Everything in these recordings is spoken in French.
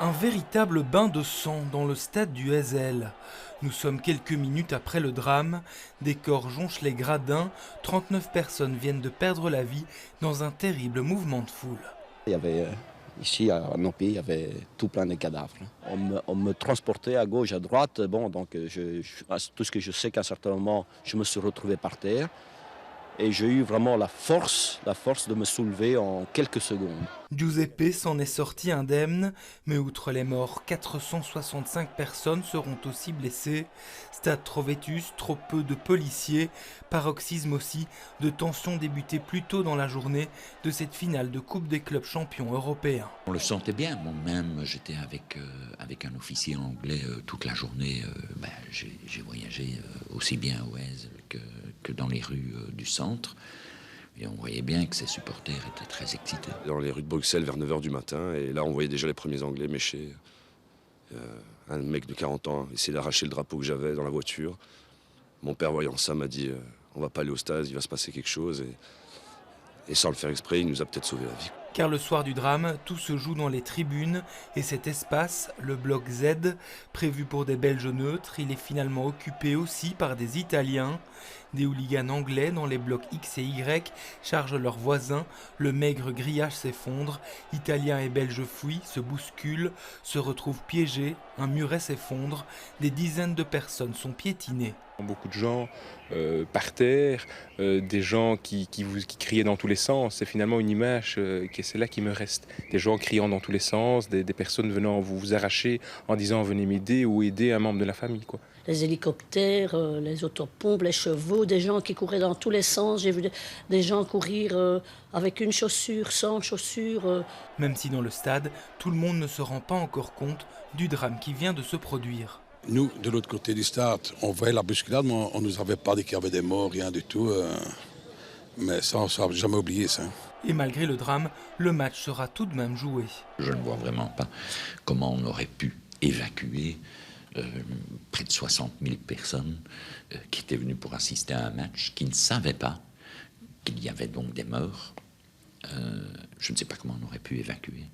Un véritable bain de sang dans le stade du Heysel. Nous sommes quelques minutes après le drame. Des corps jonchent les gradins. 39 personnes viennent de perdre la vie dans un terrible mouvement de foule. Il y avait, ici à Nopi, il y avait tout plein de cadavres. On me transportait à gauche, à droite. Bon, donc tout ce que je sais qu'à un certain moment, je me suis retrouvé par terre. Et j'ai eu vraiment la force de me soulever en quelques secondes. Giuseppe s'en est sorti indemne, mais outre les morts, 465 personnes seront aussi blessées. Stade trop vétus, trop peu de policiers, paroxysme aussi de tensions débutées plus tôt dans la journée de cette finale de Coupe des clubs champions européens. On le sentait bien, moi-même j'étais avec un officier anglais toute la journée. J'ai voyagé aussi bien à Oise que dans les rues du centre. Et on voyait bien que ces supporters étaient très excités. Dans les rues de Bruxelles vers 9h du matin, et là on voyait déjà les premiers Anglais méchés. Un mec de 40 ans essayer d'arracher le drapeau que j'avais dans la voiture. Mon père, voyant ça, m'a dit on va pas aller au stade, il va se passer quelque chose. Et sans le faire exprès, il nous a peut-être sauvé la vie. Car le soir du drame, tout se joue dans les tribunes et cet espace, le bloc Z, prévu pour des Belges neutres, il est finalement occupé aussi par des Italiens. Des hooligans anglais dans les blocs X et Y chargent leurs voisins, le maigre grillage s'effondre, Italiens et Belges fuient, se bousculent, se retrouvent piégés, un muret s'effondre, des dizaines de personnes sont piétinées. Beaucoup de gens par terre, des gens qui criaient dans tous les sens. C'est finalement une image qui est celle-là qui me reste. Des gens criant dans tous les sens, des personnes venant vous arracher en disant venez m'aider ou aider un membre de la famille, quoi. Les hélicoptères, les autopompes, les chevaux, des gens qui couraient dans tous les sens. J'ai vu des gens courir avec une chaussure, sans chaussure. Même si dans le stade, tout le monde ne se rend pas encore compte du drame qui vient de se produire. Nous, de l'autre côté du stade, on voyait la bousculade, mais on ne nous avait pas dit qu'il y avait des morts, rien du tout. Mais ça, on ne jamais oublié ça. Et malgré le drame, le match sera tout de même joué. Je ne vois vraiment pas comment on aurait pu évacuer près de 60 000 personnes qui étaient venues pour assister à un match, qui ne savaient pas qu'il y avait donc des morts. Je ne sais pas comment on aurait pu évacuer.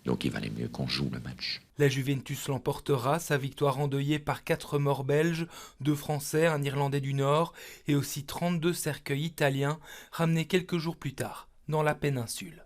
Donc il valait mieux qu'on joue le match. La Juventus l'emportera, sa victoire endeuillée par 4 morts belges, 2 Français, un Irlandais du Nord et aussi 32 cercueils italiens ramenés quelques jours plus tard dans la péninsule.